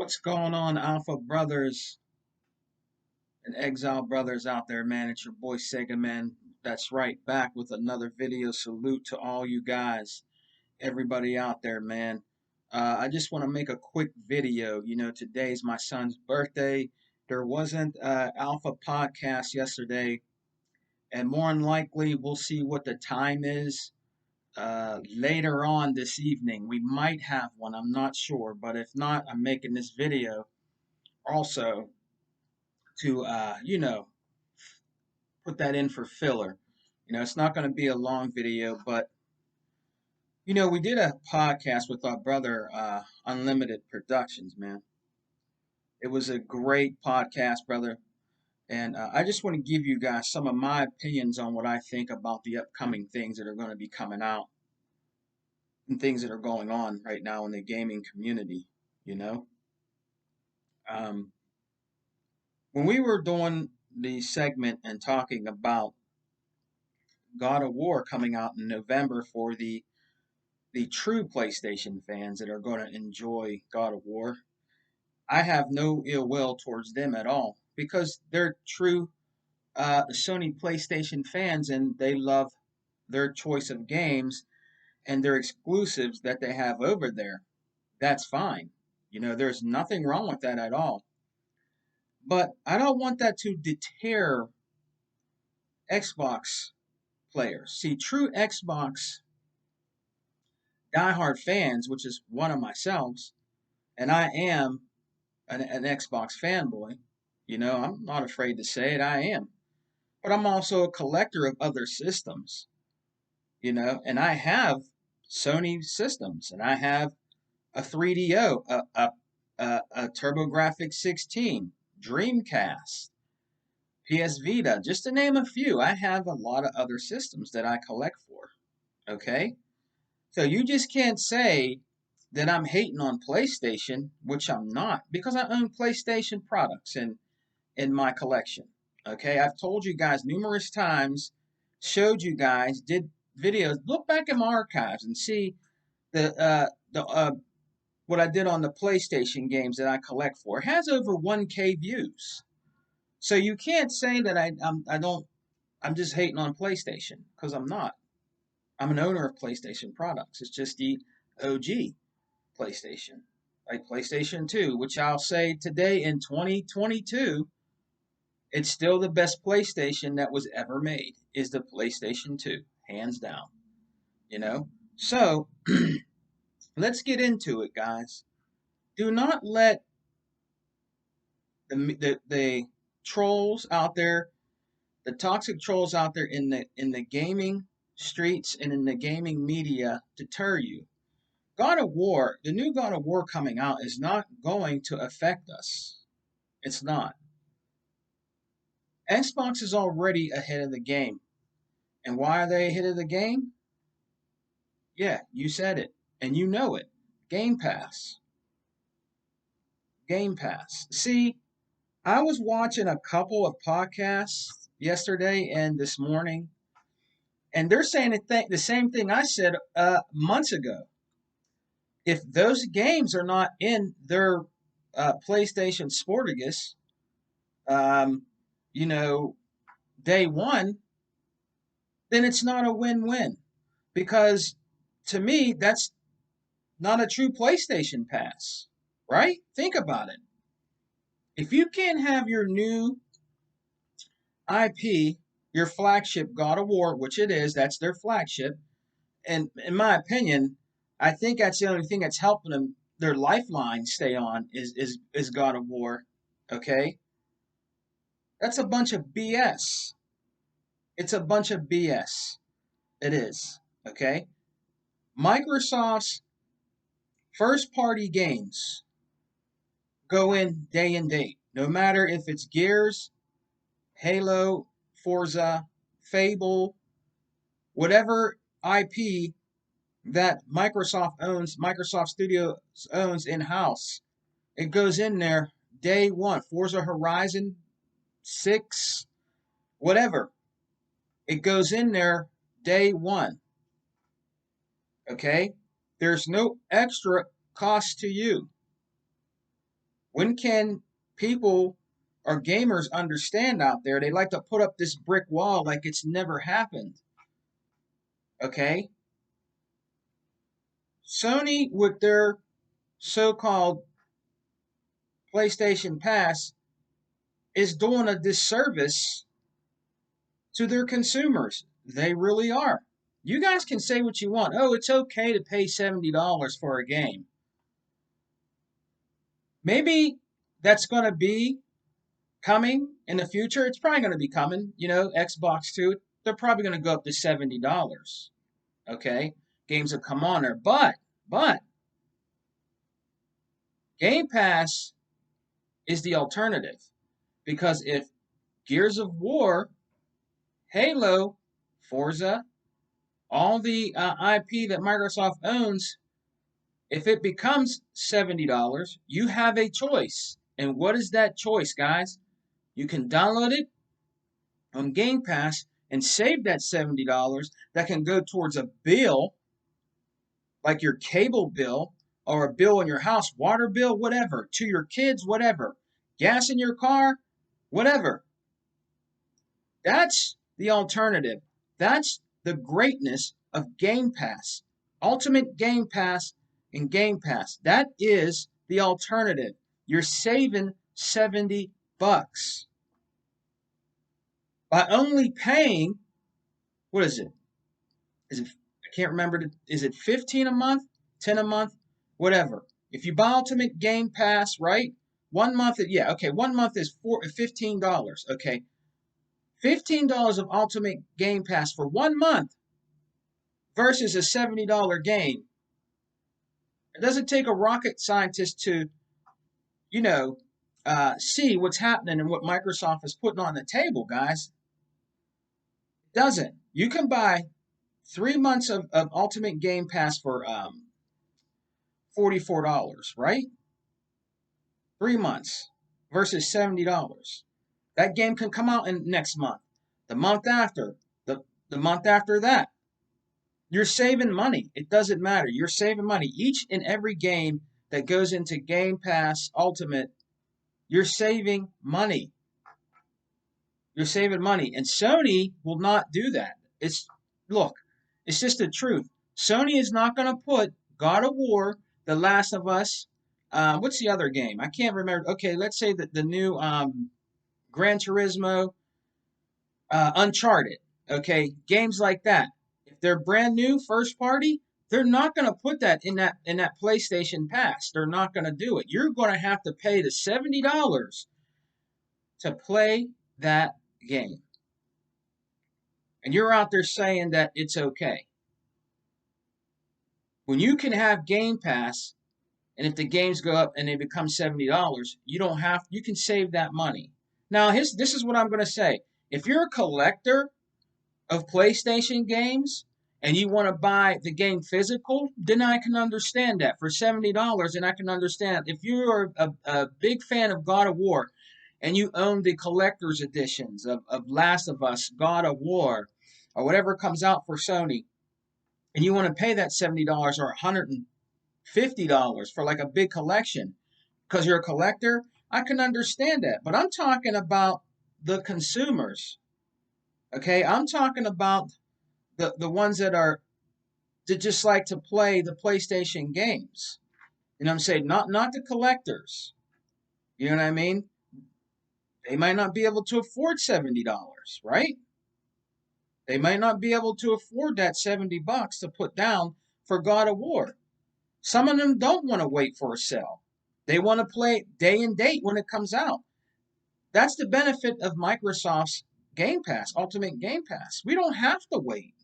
What's going on, Alpha Brothers and Exile Brothers out there, man? It's your boy Sega Man. That's right, back with another video. Salute to all you guys, everybody out there, man. I just want to make a quick video. Today's my son's birthday. There wasn't Alpha podcast yesterday, and more than likely, we'll see what the time is later on this evening. We might have one, I'm not sure, but if not, I'm making this video also to put that in for filler. It's not going to be a long video, but we did a podcast with our brother Unlimited Productions, man. It was a great podcast, brother, and I just want to give you guys some of my opinions on what I think about the upcoming things that are going to be coming out and things that are going on right now in the gaming community. You know, um, when we were doing the segment and talking about God of War coming out in November for the true PlayStation fans that are going to enjoy God of War, I have no ill will towards them at all because they're true Sony PlayStation fans and they love their choice of games and their exclusives that they have over there. That's fine. There's nothing wrong with that at all. But I don't want that to deter Xbox players. See, true Xbox diehard fans, which is one of myself, and I am an Xbox fanboy. I'm not afraid to say it, I am. But I'm also a collector of other systems, and I have Sony systems, and I have a 3DO, a TurboGrafx 16, Dreamcast, PS Vita, just to name a few. I have a lot of other systems that I collect for, okay? So you just can't say that I'm hating on PlayStation, which I'm not, because I own PlayStation products in my collection. Okay, I've told you guys numerous times, showed you guys, did videos. Look back in my archives and see the what I did on the PlayStation games that I collect for. It has over 1K views. So you can't say that I don't. I'm just hating on PlayStation because I'm not. I'm an owner of PlayStation products. It's just the OG PlayStation, like PlayStation 2, which I'll say today in 2022, it's still the best PlayStation that was ever made, is the PlayStation 2, hands down. You know? So, let's get into it, guys. Do not let the trolls out there, the toxic trolls out there in the gaming streets and in the gaming media deter you. God of War, the new God of War coming out is not going to affect us. It's not. Xbox is already ahead of the game. And why are they ahead of the game? Yeah, you said it. And you know it. Game Pass. Game Pass. See, I was watching a couple of podcasts yesterday and this morning, and they're saying the same thing I said months ago. If those games are not in their PlayStation Sportigus, um, you know, day one, then it's not a win-win. Because to me, that's not a true PlayStation Pass, right? Think about it. If you can't have your new IP, your flagship God of War, which it is, that's their flagship, and in my opinion, I think that's the only thing that's helping them their lifeline stay on is God of War. Okay? That's a bunch of BS. It's a bunch of BS. It is. Okay? Microsoft's first party games go in day and date. No matter if it's Gears, Halo, Forza, Fable, whatever IP that Microsoft Studios owns in house, it goes in there day one. Forza Horizon 6, whatever. It goes in there day one. Okay? There's no extra cost to you. When can people or gamers understand out there? They like to put up this brick wall like it's never happened. Okay? Sony, with their so-called PlayStation Pass, is doing a disservice to their consumers. They really are. You guys can say what you want. Oh, it's okay to pay $70 for a game. Maybe that's going to be coming in the future. It's probably going to be coming. You know, Xbox 2, they're probably going to go up to $70. Okay? Games will come on there. But, Game Pass is the alternative. Because if Gears of War, Halo, Forza, all the IP that Microsoft owns, if it becomes $70, you have a choice. And what is that choice, guys? You can download it on Game Pass and save that $70 that can go towards a bill, like your cable bill or a bill in your house, water bill, whatever, to your kids, whatever, gas in your car, whatever. That's the alternative. That's the greatness of Game Pass. Ultimate Game Pass and Game Pass. That is the alternative. You're saving $70 by only paying, what is it? I can't remember, is it 15 a month, 10 a month, whatever. If you buy Ultimate Game Pass, right? 1 month, yeah, okay, 1 month is $15, okay. $15 of Ultimate Game Pass for 1 month versus a $70 game. It doesn't take a rocket scientist to, you know, see what's happening and what Microsoft is putting on the table, guys. It doesn't. You can buy 3 months of Ultimate Game Pass for $44, right? 3 months versus $70. That game can come out in next month, the month after, the month after that. You're saving money. It doesn't matter. You're saving money. Each and every game that goes into Game Pass Ultimate, you're saving money. You're saving money. And Sony will not do that. Look, it's just the truth. Sony is not going to put God of War, The Last of Us, what's the other game? I can't remember. Okay, let's say that the new Gran Turismo, Uncharted. Okay, games like that. If they're brand new, first party, they're not going to put that in that PlayStation Pass. They're not going to do it. You're going to have to pay the $70 to play that game. And you're out there saying that it's okay. When you can have Game Pass, and if the games go up and they become $70, you can save that money. Now, this is what I'm going to say. If you're a collector of PlayStation games and you want to buy the game physical, then I can understand that for $70, and I can understand if you're a big fan of God of War and you own the collector's editions of Last of Us, God of War, or whatever comes out for Sony, and you want to pay that $70 or $150 for like a big collection because you're a collector, I can understand that. But I'm talking about the consumers. Okay, I'm talking about the ones that just like to play the PlayStation games. You know what I'm saying? Not the collectors. You know what I mean? They might not be able to afford $70, right? They might not be able to afford that $70 to put down for God of War. Some of them don't want to wait for a sale. They want to play day and date when it comes out. That's the benefit of Microsoft's Game Pass, Ultimate Game Pass. We don't have to wait.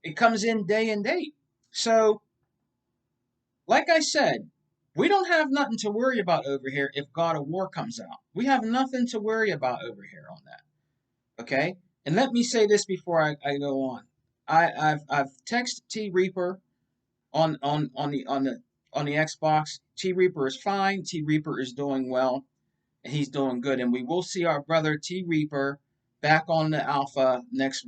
It comes in day and date. So, like I said, we don't have nothing to worry about over here if God of War comes out. We have nothing to worry about over here on that. Okay? And let me say this before I go on. I've texted T Reaper on the Xbox. T Reaper is fine. T Reaper is doing well. And he's doing good. And we will see our brother T Reaper back on the Alpha next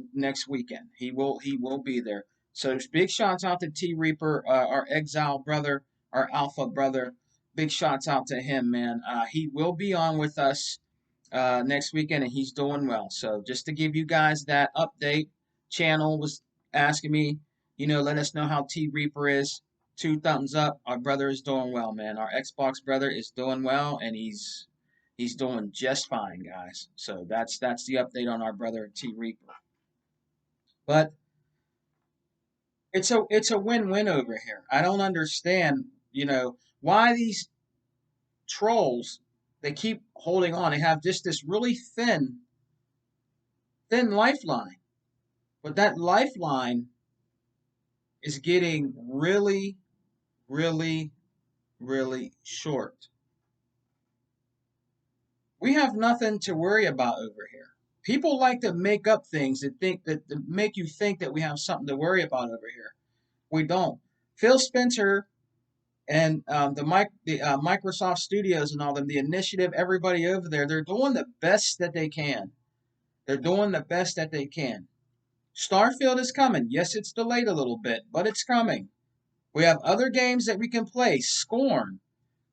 weekend. He will be there. So big shouts out to T Reaper, our Exile brother, our Alpha brother. big shots out to him, man. He will be on with us next weekend, and he's doing well. So just to give you guys that update, channel was asking me, let us know how T Reaper is. 2 thumbs up. Our brother is doing well, man. Our Xbox brother is doing well, and he's doing just fine, guys. So that's the update on our brother T Reaper. But it's a win-win over here. I don't understand, why these trolls, they keep holding on. They have just this really thin lifeline. But that lifeline is getting really, really, really short. We have nothing to worry about over here. People like to make up things that make you think that we have something to worry about over here. We don't. Phil Spencer and the Microsoft Studios and all them, the initiative, everybody over there, they're doing the best that they can. They're doing the best that they can. Starfield is coming. Yes, it's delayed a little bit, but it's coming. We have other games that we can play. Scorn,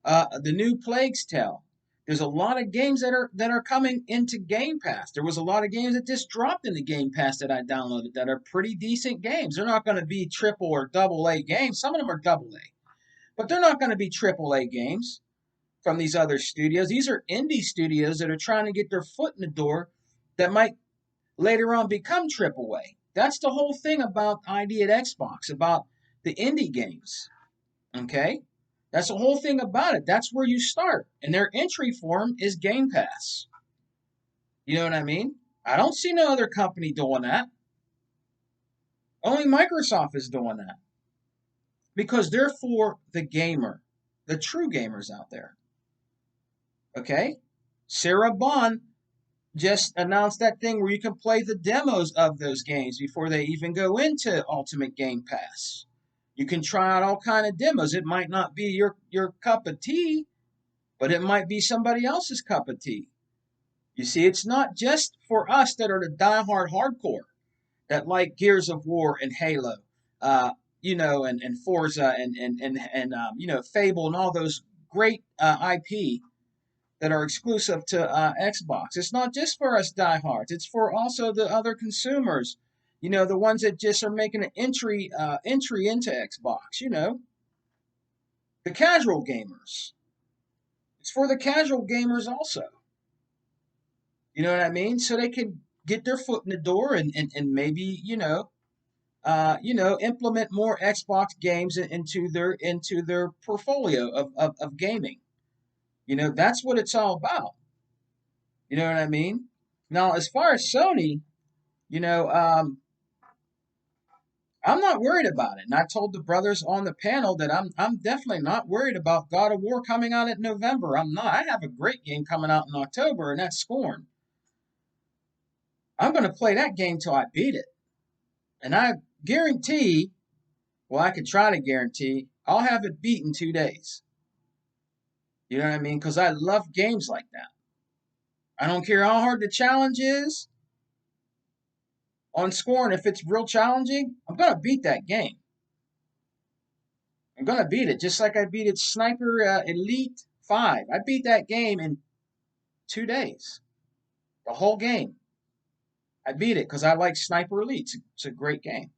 the new Plague's Tale. There's a lot of games that are coming into Game Pass. There was a lot of games that just dropped into Game Pass that I downloaded that are pretty decent games. They're not going to be triple or double A games. Some of them are double A, but they're not going to be triple A games from these other studios. These are indie studios that are trying to get their foot in the door that might later on become triple A. That's the whole thing about ID at Xbox, about the indie games. Okay? That's the whole thing about it. That's where you start. And their entry form is Game Pass. You know what I mean? I don't see no other company doing that. Only Microsoft is doing that. Because they're for the gamer, the true gamers out there. Okay? Sarah Bond just announced that thing where you can play the demos of those games before they even go into Ultimate Game Pass. You can try out all kind of demos. It might not be your cup of tea, but it might be somebody else's cup of tea. You see, it's not just for us that are the diehard hardcore that like Gears of War and Halo, and Forza and Fable and all those great IP that are exclusive to Xbox. It's not just for us diehards. It's for also the other consumers. The ones that just are making an entry into Xbox. The casual gamers. It's for the casual gamers also. You know what I mean? So they can get their foot in the door and maybe implement more Xbox games into their portfolio of gaming. That's what it's all about. You know what I mean? Now, as far as Sony, I'm not worried about it. And I told the brothers on the panel that I'm definitely not worried about God of War coming out in November. I'm not. I have a great game coming out in October, and that's Scorn. I'm going to play that game till I beat it. And I guarantee, well, I could try to guarantee, I'll have it beat in 2 days. You know what I mean? Because I love games like that. I don't care how hard the challenge is. On Scorn, if it's real challenging, I'm going to beat that game. I'm going to beat it, just like I beat it Sniper Elite 5. I beat that game in 2 days. The whole game. I beat it because I like Sniper Elite. It's a great game.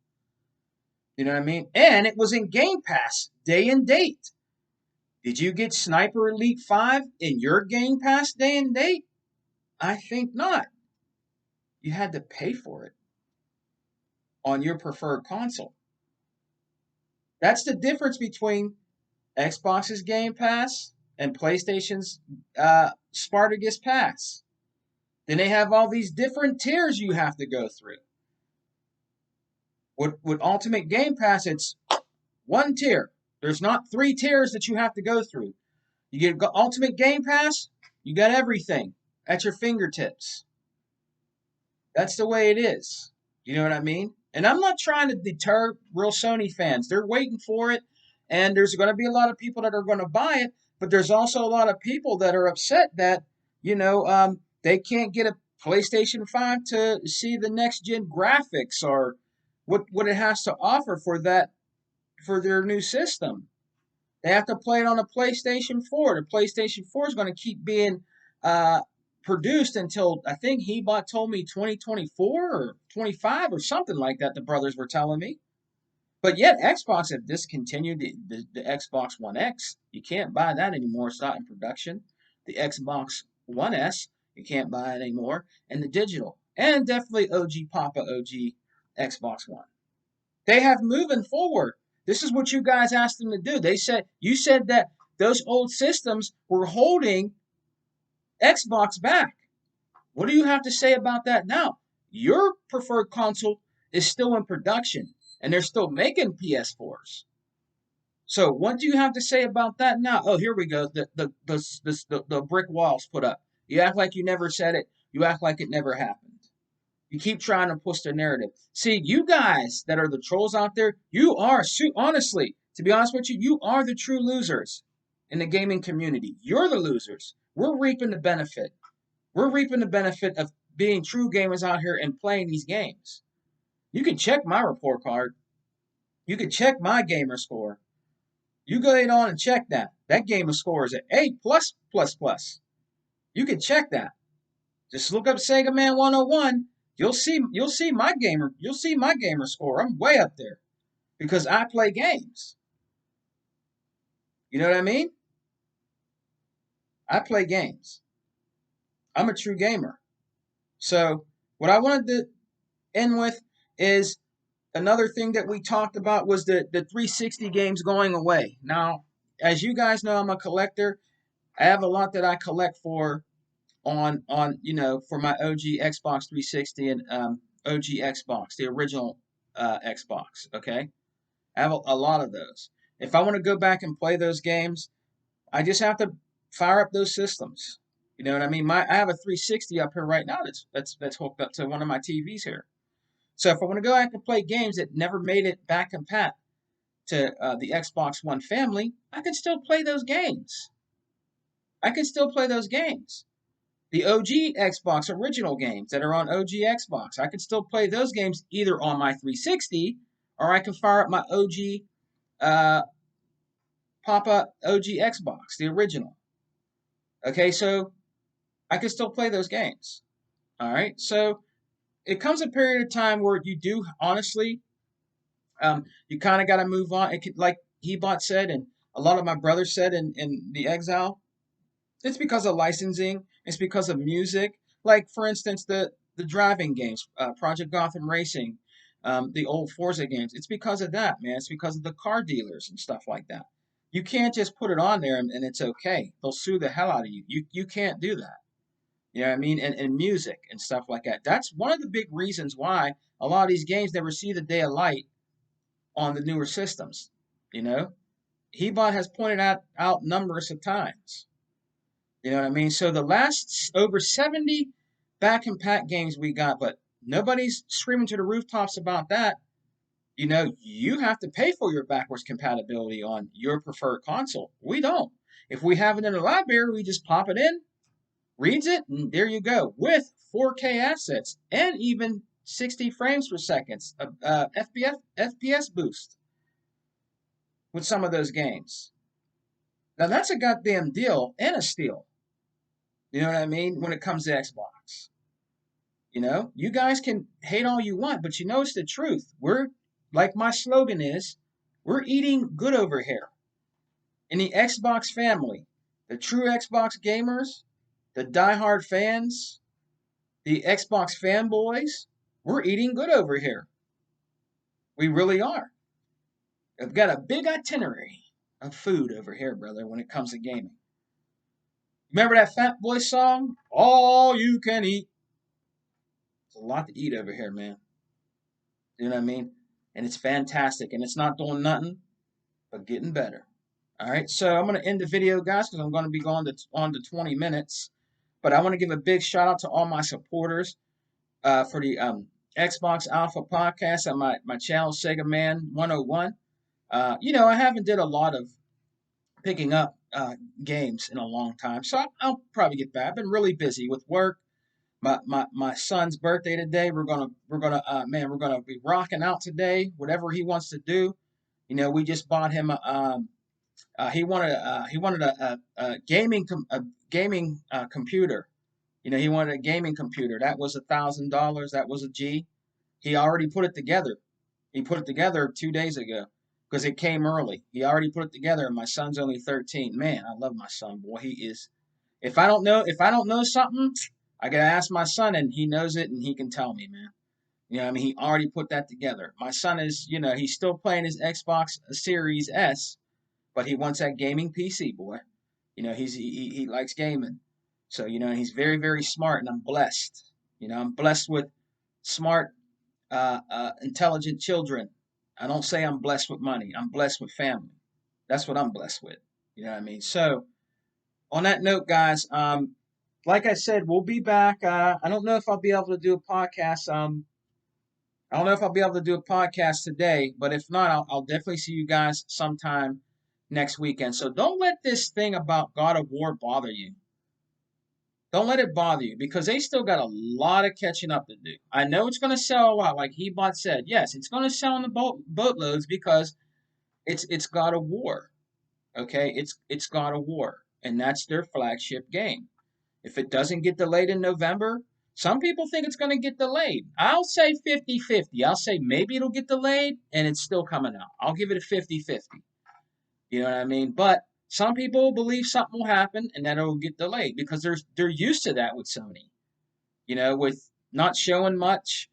You know what I mean? And it was in Game Pass, day and date. Did you get Sniper Elite 5 in your Game Pass day and date? I think not. You had to pay for it on your preferred console. That's the difference between Xbox's Game Pass and PlayStation's Spartacus Pass. Then they have all these different tiers you have to go through. With Ultimate Game Pass, it's one tier. There's not 3 tiers that you have to go through. You get Ultimate Game Pass, you got everything at your fingertips. That's the way it is. You know what I mean? And I'm not trying to deter real Sony fans. They're waiting for it, and there's going to be a lot of people that are going to buy it, but there's also a lot of people that are upset that, they can't get a PlayStation 5 to see the next-gen graphics or what it has to offer for their new system. They have to play it on the PlayStation 4. The PlayStation 4 is going to keep being uh, produced until I think Hebot told me 2024 or 25 or something like that. The brothers were telling me. But yet Xbox have discontinued the Xbox One X. You can't buy that anymore. It's not in production. The Xbox One S, you can't buy it anymore. And the digital. And definitely OG Xbox One. They have moving forward. This is what you guys asked them to do. You said that those old systems were holding Xbox back. What do you have to say about that now? Your preferred console is still in production and they're still making PS4s. So what do you have to say about that now? Oh, here we go. The brick walls put up. You act like you never said it. You act like it never happened. You keep trying to push the narrative. See, you guys that are the trolls out there, you are, honestly, to be honest with you, you are the true losers in the gaming community. You're the losers. We're reaping the benefit. We're reaping the benefit of being true gamers out here and playing these games. You can check my report card. You can check my gamer score. You go ahead on and check that. That gamer score is an A plus plus plus. You can check that. Just look up Sega Man 101. You'll see my gamer score. I'm way up there because I play games. You know what I mean? I play games. I'm a true gamer. So what I wanted to end with is another thing that we talked about was the 360 games going away. Now, as you guys know, I'm a collector. I have a lot that I collect for for my OG Xbox 360 and OG Xbox, the original Xbox. Okay, I have a lot of those. If I want to go back and play those games, I just have to fire up those systems. You know what I mean? I have a 360 up here right now that's hooked up to one of my TVs here. So if I want to go back and play games that never made it back compat to the Xbox One family, I can still play those games. I can still play those games. The OG Xbox original games that are on OG Xbox, I can still play those games either on my 360 or I can fire up my OG Papa OG Xbox, the original. Okay, so I can still play those games. All right, so it comes a period of time where you do honestly, you kind of got to move on. Like Hebot said, and a lot of my brothers said in the Exile, it's because of licensing. It's because of music. Like for instance, the driving games, Project Gotham Racing, the old Forza games. It's because of that, man. It's because of the car dealers and stuff like that. You can't just put it on there and it's okay. They'll sue the hell out of you. You can't do that. You know what I mean? And music and stuff like that. That's one of the big reasons why a lot of these games never see the day of light on the newer systems. You know, Hebot has pointed out numerous of times. You know what I mean? So the last over 70 back and pack games we got, but nobody's screaming to the rooftops about that. You know, you have to pay for your backwards compatibility on your preferred console. We don't. If we have it in the library, we just pop it in, reads it, and there you go with 4K assets and even 60 frames per second FPS boost with some of those games. Now that's a goddamn deal and a steal. You know what I mean? When it comes to Xbox. You know, you guys can hate all you want, but you know it's the truth. Like my slogan is, we're eating good over here. In the Xbox family, the true Xbox gamers, the diehard fans, the Xbox fanboys, we're eating good over here. We really are. I've got a big itinerary of food over here, brother, when it comes to gaming. Remember that Fat Boy song? All you can eat. There's a lot to eat over here, man. You know what I mean? And it's fantastic. And it's not doing nothing but getting better. All right. So I'm going to end the video, guys, because I'm going to be going on to 20 minutes. But I want to give a big shout out to all my supporters for the Xbox Alpha podcast and my channel, Sega Man 101. You know, I haven't did a lot of picking up games in a long time. So I'll probably get back. I've been really busy with work. My son's birthday today. We're gonna be rocking out today. Whatever he wants to do, you know. We just bought him He wanted a gaming computer. You know, he wanted a gaming computer. That was $1,000. That was a G. He already put it together. He put it together 2 days ago because it came early. He already put it together, and my son's only 13. Man, I love my son, boy. He is. If I don't know something, I gotta ask my son, and he knows it, and he can tell me, man. You know, what I mean, he already put that together. My son is, he's still playing his Xbox Series S, but he wants that gaming PC, boy. He likes gaming. So, he's very, very smart, and I'm blessed. I'm blessed with smart, intelligent children. I don't say I'm blessed with money. I'm blessed with family. That's what I'm blessed with. You know what I mean? So, on that note, guys, like I said, we'll be back. I don't know if I'll be able to do a podcast. I don't know if I'll be able to do a podcast today, but if not, I'll definitely see you guys sometime next weekend. So don't let this thing about God of War bother you. Don't let it bother you because they still got a lot of catching up to do. I know it's going to sell a lot, like Hebot said. Yes, it's going to sell in the boatloads because it's God of War. Okay, it's God of War, and that's their flagship game. If it doesn't get delayed in November, some people think it's going to get delayed. I'll say 50-50. I'll say maybe it'll get delayed and it's still coming out. I'll give it a 50-50. You know what I mean? But some people believe something will happen and that it'll get delayed because they're used to that with Sony. With not showing much,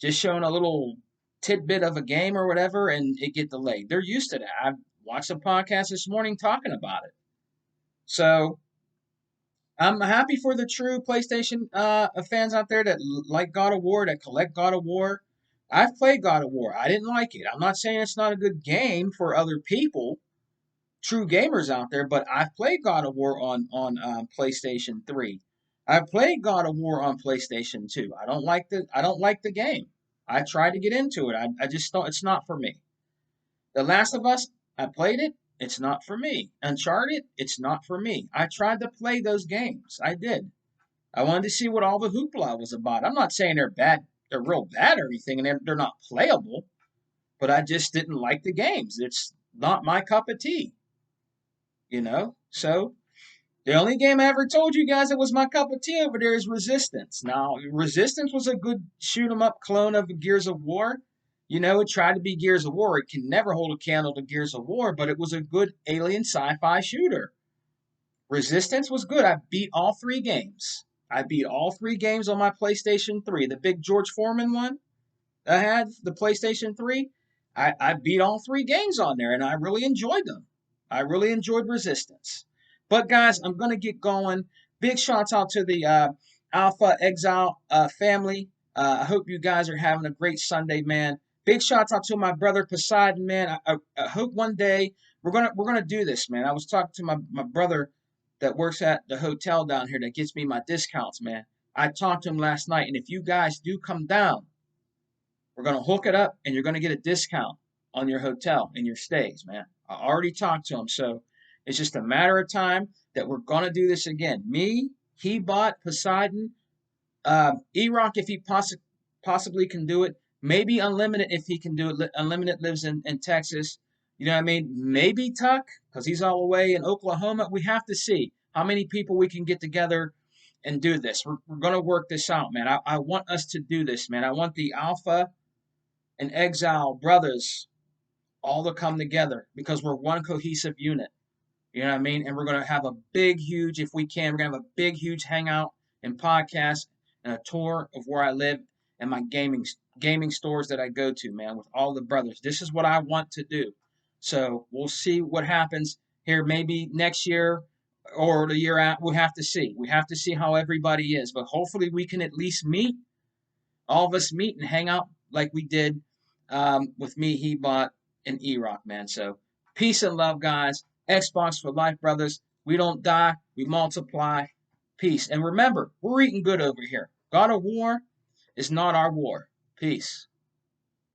just showing a little tidbit of a game or whatever and it get delayed. They're used to that. I watched a podcast this morning talking about it. So I'm happy for the true PlayStation fans out there that like God of War, that collect God of War. I've played God of War. I didn't like it. I'm not saying it's not a good game for other people, true gamers out there, but I've played God of War on PlayStation 3. I've played God of War on PlayStation 2. I don't like the game. I tried to get into it. I just thought it's not for me. The Last of Us, I played it. It's not for me. Uncharted, it's not for me. I tried to play those games. I did. I wanted to see what all the hoopla was about. I'm not saying they're bad, they're real bad or anything, and they're not playable, but I just didn't like the games. It's not my cup of tea. So the only game I ever told you guys that was my cup of tea over there is Resistance. Now, Resistance was a good shoot 'em up clone of Gears of War. It tried to be Gears of War. It can never hold a candle to Gears of War, but it was a good alien sci-fi shooter. Resistance was good. I beat all three games. I beat all three games on my PlayStation 3. The big George Foreman one I had, the PlayStation 3. I beat all three games on there, and I really enjoyed them. I really enjoyed Resistance. But, guys, I'm going to get going. Big shouts out to the Alpha Exile family. I hope you guys are having a great Sunday, man. Big shouts out to my brother Poseidon, man. I hope one day we're gonna do this, man. I was talking to my brother that works at the hotel down here that gets me my discounts, man. I talked to him last night, and if you guys do come down, we're gonna hook it up, and you're gonna get a discount on your hotel and your stays, man. I already talked to him, so it's just a matter of time that we're gonna do this again. Me, Hebot, Poseidon, E-Rock if he possibly can do it. Maybe Unlimited if he can do it. Unlimited lives in Texas. You know what I mean? Maybe Tuck because he's all the way in Oklahoma. We have to see how many people we can get together and do this. We're going to work this out, man. I want us to do this, man. I want the Alpha and Exile brothers all to come together because we're one cohesive unit. You know what I mean? And we're going to have a big, huge, if we can, we're going to have a big, huge hangout and podcast and a tour of where I live and my gaming stores that I go to, man, with all the brothers. This is what I want to do. So we'll see what happens here maybe next year or the year out. We'll have to see. We have to see how everybody is. But hopefully we can at least meet, all of us meet and hang out like we did with me, Hebot, and E-Rock, man. So peace and love, guys. Xbox for life, brothers. We don't die, we multiply. Peace. And remember, we're eating good over here. God of War is not our war. Peace.